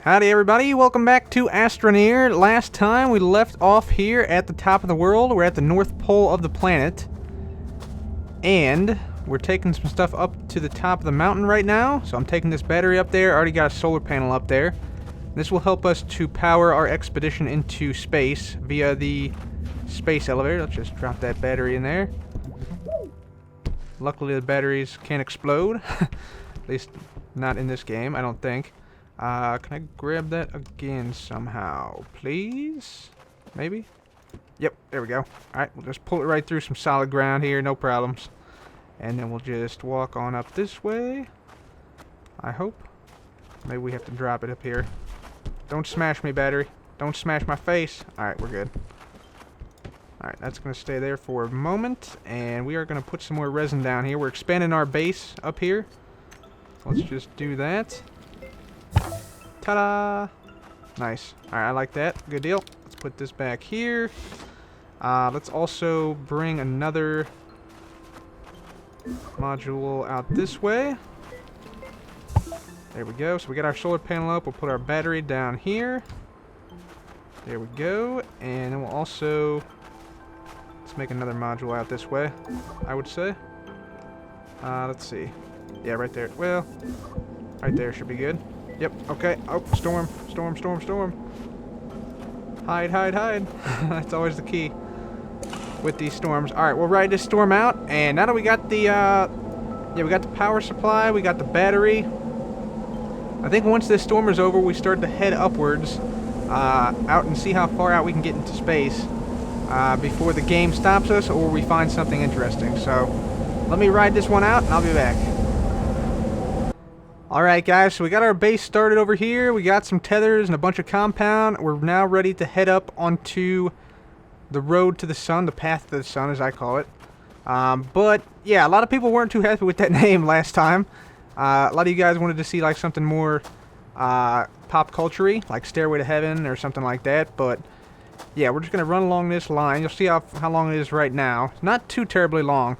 Howdy everybody, welcome back to Astroneer. Last time we left off here at the top of the world. We're at the North Pole of the planet. And we're taking some stuff up to the top of the mountain right now. So I'm taking this battery up there, already got a solar panel up there. This will help us to power our expedition into space via the space elevator. Let's just drop that battery in there. Luckily the batteries can't explode. At least not in this game, I don't think. Can I grab that again somehow, please? Maybe? Yep, there we go. Alright, we'll just pull it right through some solid ground here, no problems. And then we'll just walk on up this way. I hope. Maybe we have to drop it up here. Don't smash me, battery. Don't smash my face. Alright, we're good. Alright, that's going to stay there for a moment. And we are going to put some more resin down here. We're expanding our base up here. Let's just do that. Ta-da! Nice. Alright, I like that. Good deal. Let's put this back here. Let's also bring another module out this way. There we go. So we got our solar panel up. We'll put our battery down here. There we go. And then we'll also... let's make another module out this way, I would say. Let's see. Yeah, right there. Well, right there should be good. Yep, okay. Oh, storm. Storm, storm, storm. Hide, hide, hide. That's always the key with these storms. Alright, we'll ride this storm out. And now that we got the, we got the power supply, we got the battery. I think once this storm is over, we start to head upwards, out and see how far out we can get into space, before the game stops us or we find something interesting. So, let me ride this one out and I'll be back. Alright guys, so we got our base started over here, we got some tethers and a bunch of compound. We're now ready to head up onto the road to the sun, the path to the sun as I call it. But yeah, a lot of people weren't too happy with that name last time. A lot of you guys wanted to see like something more pop culture-y, like Stairway to Heaven or something like that. But yeah, we're just going to run along this line. You'll see how long it is right now. It's not too terribly long.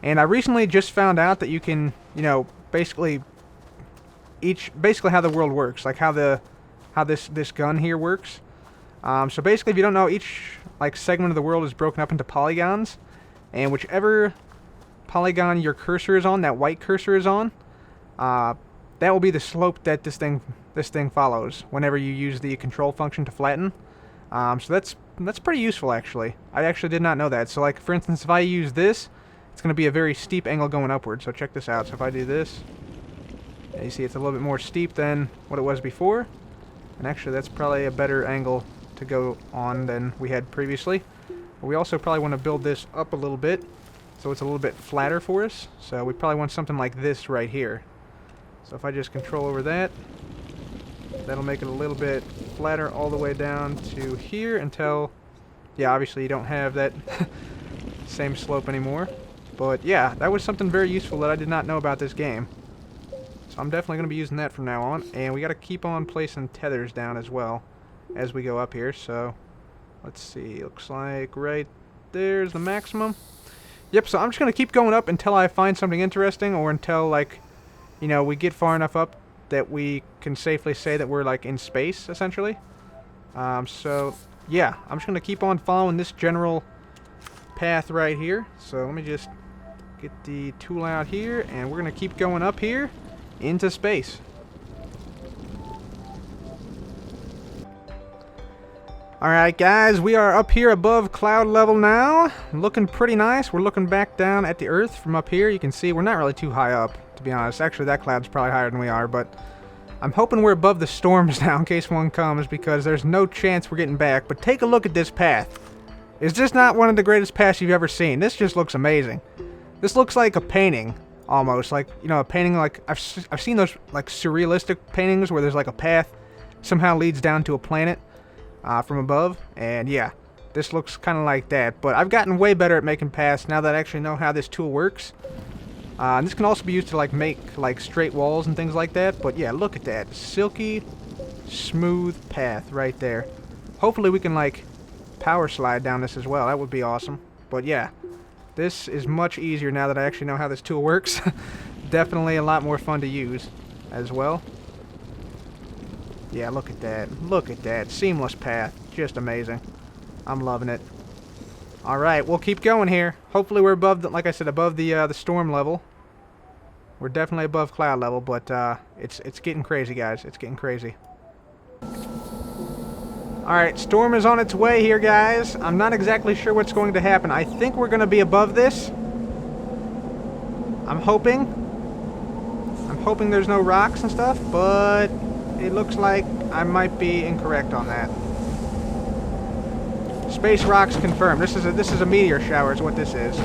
And I recently just found out that you can, you know, basically how the world works, like how this gun here works. So basically, if you don't know, each like segment of the world is broken up into polygons, and whichever polygon your cursor is on, that white cursor is on, that will be the slope that this thing follows whenever you use the control function to flatten. So that's pretty useful actually. I actually did not know that. So like for instance, if I use this, it's going to be a very steep angle going upward. So check this out. So if I do this. Yeah, you see it's a little bit more steep than what it was before. And actually that's probably a better angle to go on than we had previously. But we also probably want to build this up a little bit so it's a little bit flatter for us. So we probably want something like this right here. So if I just control over that, that'll make it a little bit flatter all the way down to here until, yeah, obviously you don't have that same slope anymore. But yeah, that was something very useful that I did not know about this game. So I'm definitely going to be using that from now on. And we got to keep on placing tethers down as well as we go up here. So let's see. Looks like right there's the maximum. Yep, so I'm just going to keep going up until I find something interesting or until, like, you know, we get far enough up that we can safely say that we're, like, in space, essentially. So, yeah, I'm just going to keep on following this general path right here. So let me just get the tool out here, and we're going to keep going up here into space. Alright guys, we are up here above cloud level now. Looking pretty nice. We're looking back down at the Earth from up here. You can see we're not really too high up, to be honest. Actually, that cloud's probably higher than we are, but I'm hoping we're above the storms now in case one comes, because there's no chance we're getting back. But take a look at this path. Is this not one of the greatest paths you've ever seen? This just looks amazing. This looks like a painting. Almost like, you know, a painting like I've seen those like surrealistic paintings where there's like a path somehow leads down to a planet from above, and yeah, this looks kind of like that. But I've gotten way better at making paths now that I actually know how this tool works. And this can also be used to like make like straight walls and things like that. But yeah, look at that silky, smooth path right there. Hopefully we can like power slide down this as well. That would be awesome. But yeah. This is much easier now that I actually know how this tool works. Definitely a lot more fun to use as well. Yeah, look at that. Look at that. Seamless path. Just amazing. I'm loving it. Alright, we'll keep going here. Hopefully we're above, like I said, above the storm level. We're definitely above cloud level, but it's getting crazy, guys. It's getting crazy. Alright, storm is on its way here, guys. I'm not exactly sure what's going to happen. I think we're going to be above this. I'm hoping. I'm hoping there's no rocks and stuff, but it looks like I might be incorrect on that. Space rocks confirmed. This is a meteor shower is what this is.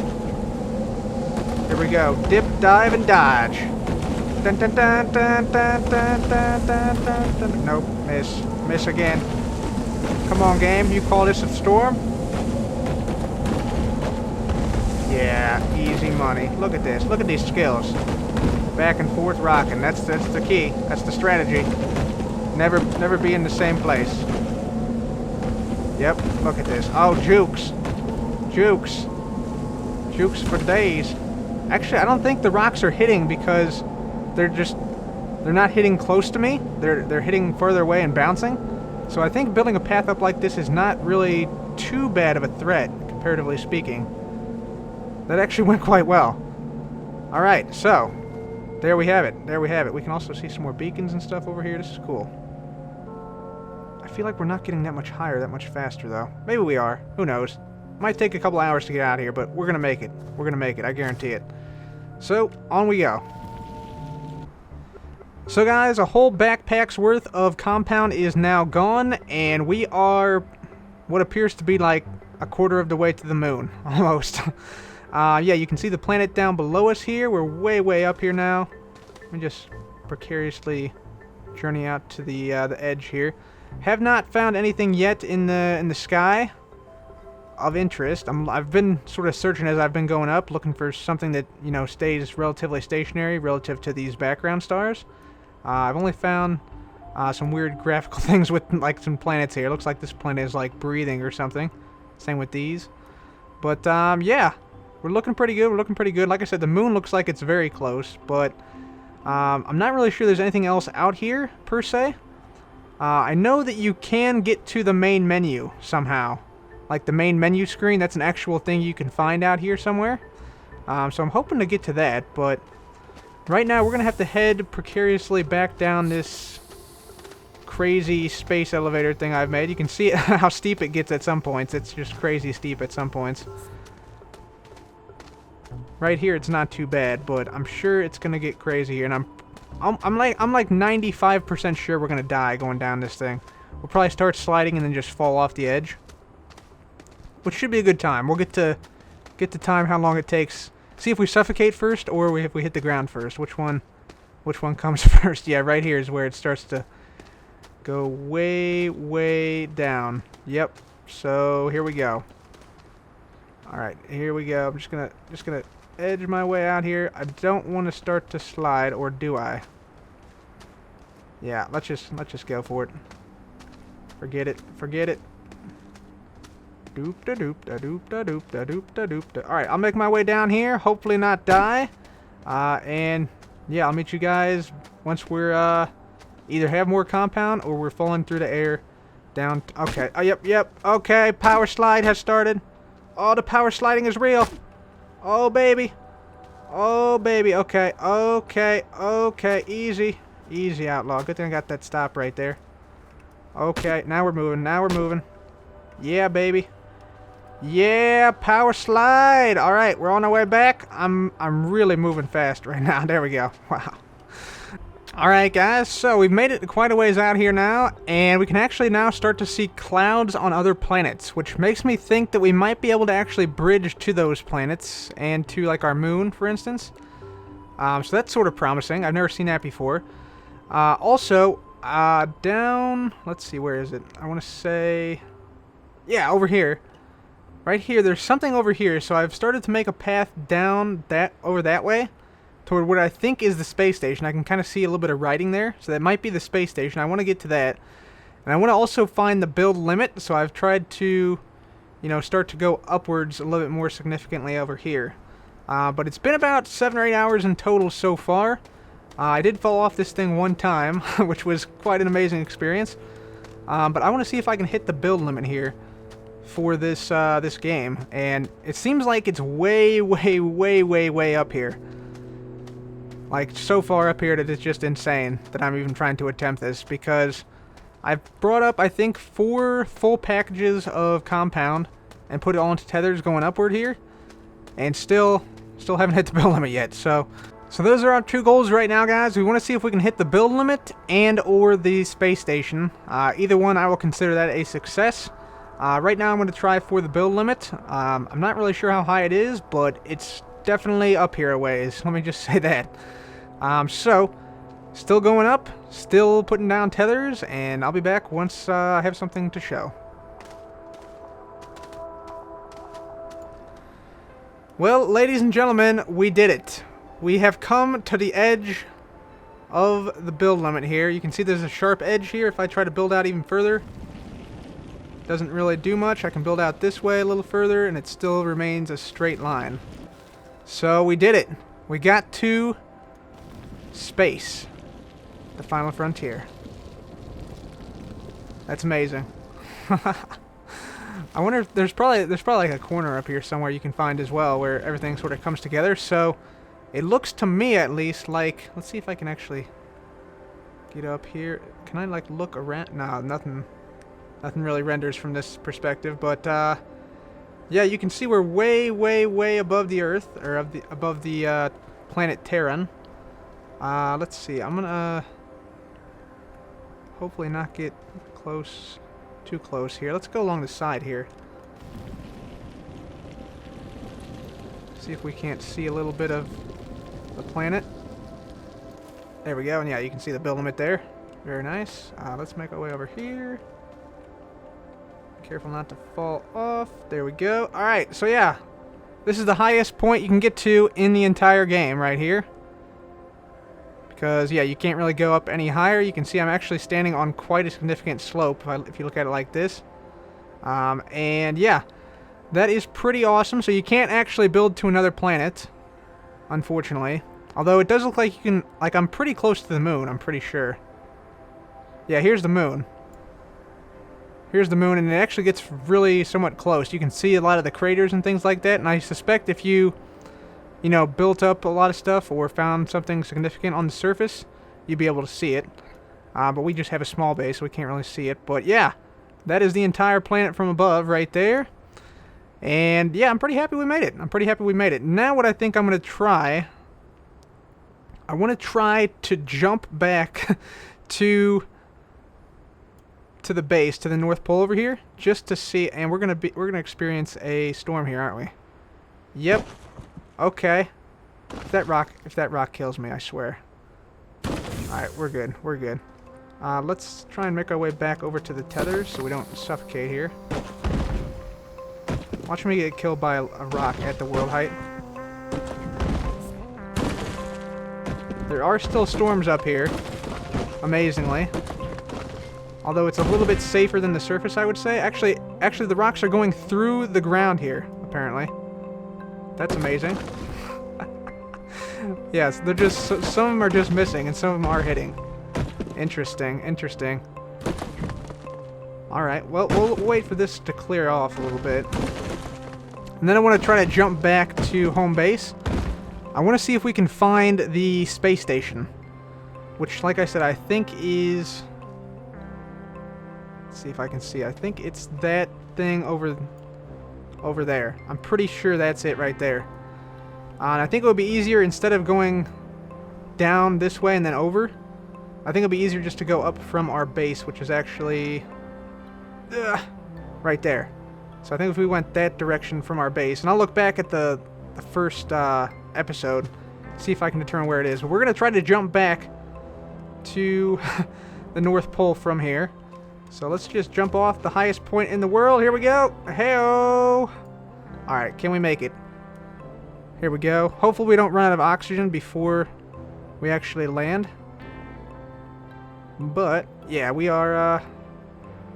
Here we go. Dip, dive, and dodge. Dun, dun, dun, dun, dun, dun, dun, dun, dun, dun. Nope, miss. Miss again. Come on, game. You call this a storm? Yeah, easy money. Look at this. Look at these skills. Back and forth rocking. That's the key. That's the strategy. Never be in the same place. Yep, look at this. Oh, jukes. Jukes. Jukes for days. Actually, I don't think the rocks are hitting because they're not hitting close to me. They're hitting further away and bouncing. So I think building a path up like this is not really too bad of a threat, comparatively speaking. That actually went quite well. Alright, so there we have it. There we have it. We can also see some more beacons and stuff over here. This is cool. I feel like we're not getting that much higher, that much faster, though. Maybe we are. Who knows? Might take a couple hours to get out of here, but we're going to make it. We're going to make it. I guarantee it. So, on we go. So, guys, a whole backpack's worth of compound is now gone, and we are what appears to be like a quarter of the way to the moon, almost. Yeah, you can see the planet down below us here. We're way, way up here now. Let me just precariously journey out to the edge here. Have not found anything yet in the sky of interest. I've been sort of searching as I've been going up, looking for something that, you know, stays relatively stationary relative to these background stars. I've only found some weird graphical things with like some planets here. It looks like this planet is like breathing or something. Same with these. But yeah, we're looking pretty good. We're looking pretty good. Like I said, the moon looks like it's very close, but I'm not really sure there's anything else out here per se. I know that you can get to the main menu somehow. Like the main menu screen, that's an actual thing you can find out here somewhere. So I'm hoping to get to that, but right now we're going to have to head precariously back down this crazy space elevator thing I've made. You can see how steep it gets at some points. It's just crazy steep at some points. Right here it's not too bad, but I'm sure it's going to get crazy here, and I'm like 95% sure we're going to die going down this thing. We'll probably start sliding and then just fall off the edge, which should be a good time. We'll get to time how long it takes. See if we suffocate first or if we hit the ground first. Which one comes first? Yeah, right here is where it starts to go way, way down. Yep. So here we go. All right, here we go. I'm just gonna edge my way out here. I don't want to start to slide, or do I? Yeah, let's just go for it. Forget it. Forget it. Doop da doop da doop da doop da doop da doop da. All right, I'll make my way down here. Hopefully not die. And yeah, I'll meet you guys once we're either have more compound or we're falling through the air down. Okay. Oh, yep. Okay, power slide has started. Oh, the power sliding is real. Oh baby. Oh baby. Okay. Easy, outlaw. Good thing I got that stop right there. Okay, now we're moving. Yeah, baby. Yeah, power slide. All right, we're on our way back. I'm really moving fast right now. There we go. Wow. All right, guys. So we've made it quite a ways out here now, and we can actually now start to see clouds on other planets, which makes me think that we might be able to actually bridge to those planets and to like our moon, for instance. So that's sort of promising. I've never seen that before. Also, down. Let's see, where is it? I want to say, yeah, over here. Right here, there's something over here, so I've started to make a path down over that way toward what I think is the space station. I can kind of see a little bit of writing there, so that might be the space station. I want to get to that. And I want to also find the build limit, so I've tried to, you know, start to go upwards a little bit more significantly over here. But it's been about 7 or 8 hours in total so far. I did fall off this thing one time, which was quite an amazing experience. But I want to see if I can hit the build limit here for this this game, and it seems like it's way up here. Like, so far up here that it's just insane that I'm even trying to attempt this, because I've brought up, I think, 4 full packages of compound and put it all into tethers going upward here, and still haven't hit the build limit yet. So those are our 2 goals right now, guys. We want to see if we can hit the build limit and or the space station. Either one, I will consider that a success. Right now I'm going to try for the build limit. I'm not really sure how high it is, but it's definitely up here a ways. Let me just say that. So, still going up, still putting down tethers, and I'll be back once I have something to show. Well, ladies and gentlemen, we did it. We have come to the edge of the build limit here. You can see there's a sharp edge here. If I try to build out even further, doesn't really do much. I can build out this way a little further, and it still remains a straight line. So we did it. We got to space, the final frontier. That's amazing. I wonder if there's probably like a corner up here somewhere you can find as well, where everything sort of comes together. So it looks to me, at least, like, let's see if I can actually get up here. Can I like look around? No, nothing really renders from this perspective. But yeah, you can see we're way above the Earth, or above the planet Terran. Let's see. I'm gonna hopefully not get too close here. Let's go along the side here. See if we can't see a little bit of the planet. There we go. And yeah, you can see the build limit there. Very nice. Let's make our way over here. Careful not to fall off. There we go. Alright, so yeah. This is the highest point you can get to in the entire game right here. Because, yeah, you can't really go up any higher. You can see I'm actually standing on quite a significant slope if you look at it like this. And, yeah, that is pretty awesome. So you can't actually build to another planet, unfortunately. Although it does look like you can, like, I'm pretty close to the moon, I'm pretty sure. Yeah, here's the moon. Here's the moon, and it actually gets really somewhat close. You can see a lot of the craters and things like that, and I suspect if you know, built up a lot of stuff or found something significant on the surface, you'd be able to see it. But we just have a small base, so we can't really see it. But yeah, that is the entire planet from above right there. And yeah, I'm pretty happy we made it. Now what I think I'm going to try, I want to try to jump back to the base, to the North Pole over here, just to see. And we're gonna experience a storm here, aren't we? Yep. Okay. If that rock kills me, I swear. Alright, we're good. Let's try and make our way back over to the tethers so we don't suffocate here. Watch me get killed by a rock at the world height. There are still storms up here, amazingly. Although it's a little bit safer than the surface, I would say. Actually, the rocks are going through the ground here, apparently. That's amazing. Yes, they're just, some of them are just missing and some of them are hitting. Interesting. Alright, well, we'll wait for this to clear off a little bit. And then I want to try to jump back to home base. I want to see if we can find the space station. Which, like I said, I think is... Let's see if I can see. I think it's that thing over there. I'm pretty sure that's it right there. And I think it would be easier, instead of going down this way and then over, I think it would be easier just to go up from our base, which is actually right there. So I think if we went that direction from our base, and I'll look back at the first episode, see if I can determine where it is. But we're going to try to jump back to the North Pole from here. So let's just jump off the highest point in the world. Here we go. Hey-oh. Alright, can we make it? Here we go. Hopefully we don't run out of oxygen before we actually land. But, yeah, we are,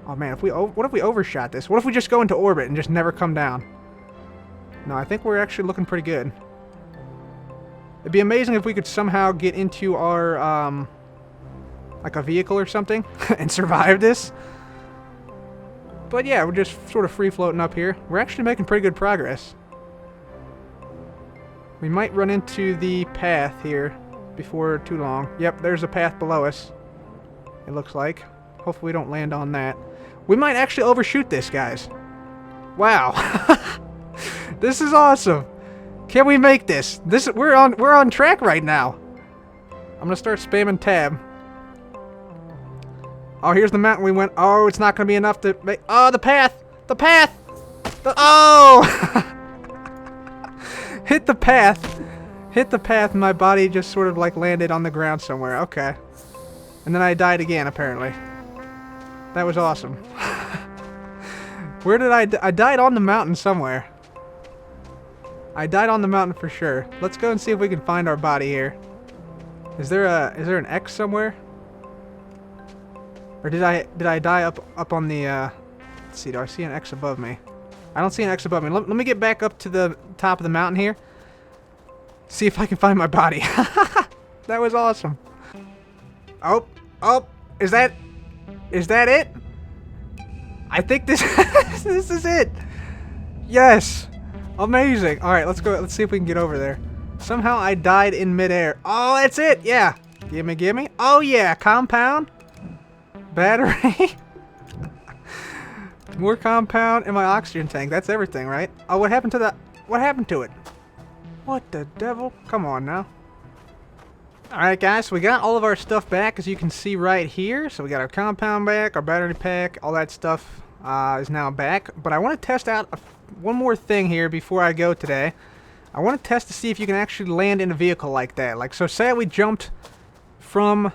oh man, what if we overshot this? What if we just go into orbit and just never come down? No, I think we're actually looking pretty good. It'd be amazing if we could somehow get into our, like a vehicle or something and survive this. But yeah, we're just sort of free floating up here. We're actually making pretty good progress. We might run into the path here before too long. Yep, there's a path below us. It looks like. Hopefully we don't land on that. We might actually overshoot this, guys. Wow. This is awesome. Can we make this? We're on track right now. I'm gonna start spamming tab. Oh, here's the mountain we went. Oh, it's not gonna be enough to make. Oh, the path! The path! Oh! Hit the path. Hit the path, and my body just sort of like landed on the ground somewhere. Okay. And then I died again, apparently. That was awesome. Where did I died on the mountain somewhere. I died on the mountain for sure. Let's go and see if we can find our body here. Is there an X somewhere? Or did I die up on the let's see, do I see an X above me? I don't see an X above me. Let me get back up to the top of the mountain here. See if I can find my body. That was awesome. Oh, is that it? I think this this is it. Yes. Amazing. All right, let's go. Let's see if we can get over there. Somehow I died in midair. Oh, that's it. Yeah. Gimme. Oh yeah, compound. Battery. More compound in my oxygen tank. That's everything, right? Oh, what happened to that? What happened to it? What the devil? Come on now. Alright guys, so we got all of our stuff back, as you can see right here. So we got our compound back, our battery pack, all that stuff is now back. But I want to test out one more thing here before I go today. I want to test to see if you can actually land in a vehicle like that. Like, so say we jumped from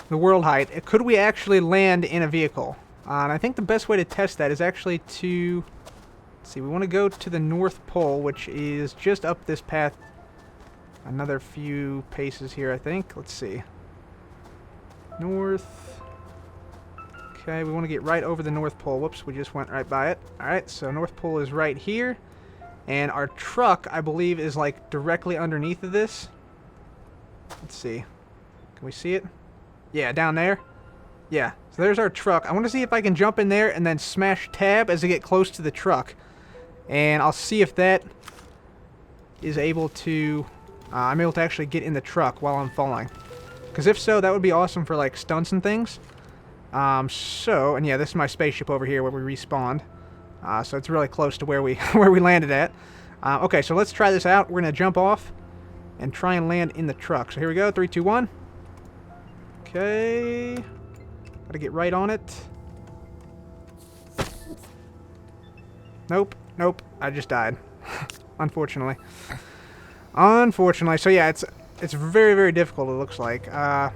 the world height. Could we actually land in a vehicle? And I think the best way to test that is actually to... Let's see, we want to go to the North Pole, which is just up this path. Another few paces here, I think. Let's see. North. Okay, we want to get right over the North Pole. Whoops, we just went right by it. Alright, so North Pole is right here. And our truck, I believe, is like directly underneath of this. Let's see. Can we see it? Yeah, down there. Yeah, so there's our truck. I want to see if I can jump in there and then smash tab as I get close to the truck. And I'll see if that is able to... I'm able to actually get in the truck while I'm falling. Because if so, that would be awesome for like stunts and things. And yeah, this is my spaceship over here where we respawned. So it's really close to where we where we landed at. Okay, so let's try this out. We're gonna jump off and try and land in the truck. So here we go, 3, 2, 1. Okay, gotta get right on it. Nope, I just died. Unfortunately. So yeah, it's very, very difficult, it looks like. Let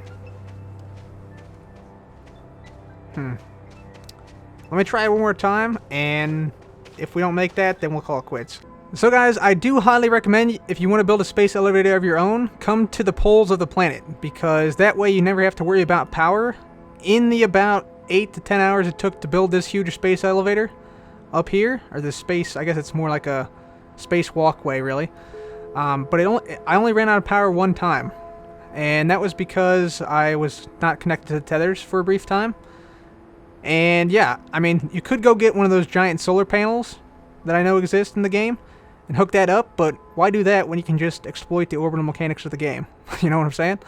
me try it one more time, and if we don't make that, then we'll call it quits. So guys, I do highly recommend, if you want to build a space elevator of your own, come to the poles of the planet, because that way you never have to worry about power. In the about 8 to 10 hours it took to build this huge space elevator up here, or this space, I guess it's more like a space walkway, really. But I only ran out of power one time, and that was because I was not connected to the tethers for a brief time. And yeah, I mean, you could go get one of those giant solar panels that I know exist in the game and hook that up, but why do that when you can just exploit the orbital mechanics of the game? You know what I'm saying?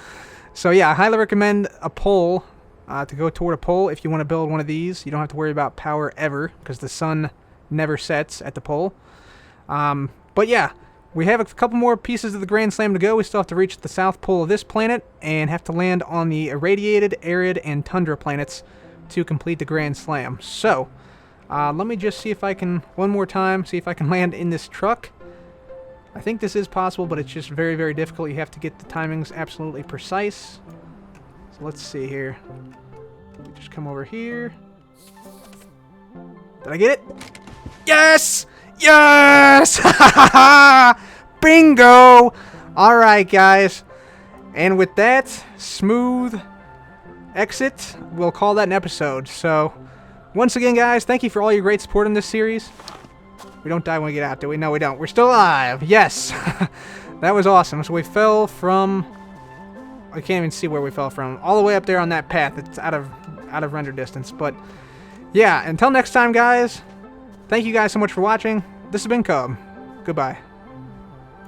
So yeah, I highly recommend a pole, to go toward a pole if you want to build one of these. You don't have to worry about power ever, because the sun never sets at the pole. But yeah, we have a couple more pieces of the Grand Slam to go. We still have to reach the south pole of this planet and have to land on the irradiated, arid, and tundra planets to complete the Grand Slam. So, let me just see if I can, one more time, see if I can land in this truck. I think this is possible, but it's just very, very difficult. You have to get the timings absolutely precise. So let's see here. Let me just come over here. Did I get it? Yes! Yes! Bingo! Alright, guys. And with that smooth exit, we'll call that an episode. So, once again, guys, thank you for all your great support in this series. We don't die when we get out, do we? No, we don't. We're still alive. Yes! That was awesome. So we fell from... I can't even see where we fell from. All the way up there on that path. It's out of render distance. But yeah, until next time, guys. Thank you guys so much for watching. This has been Cub. Goodbye.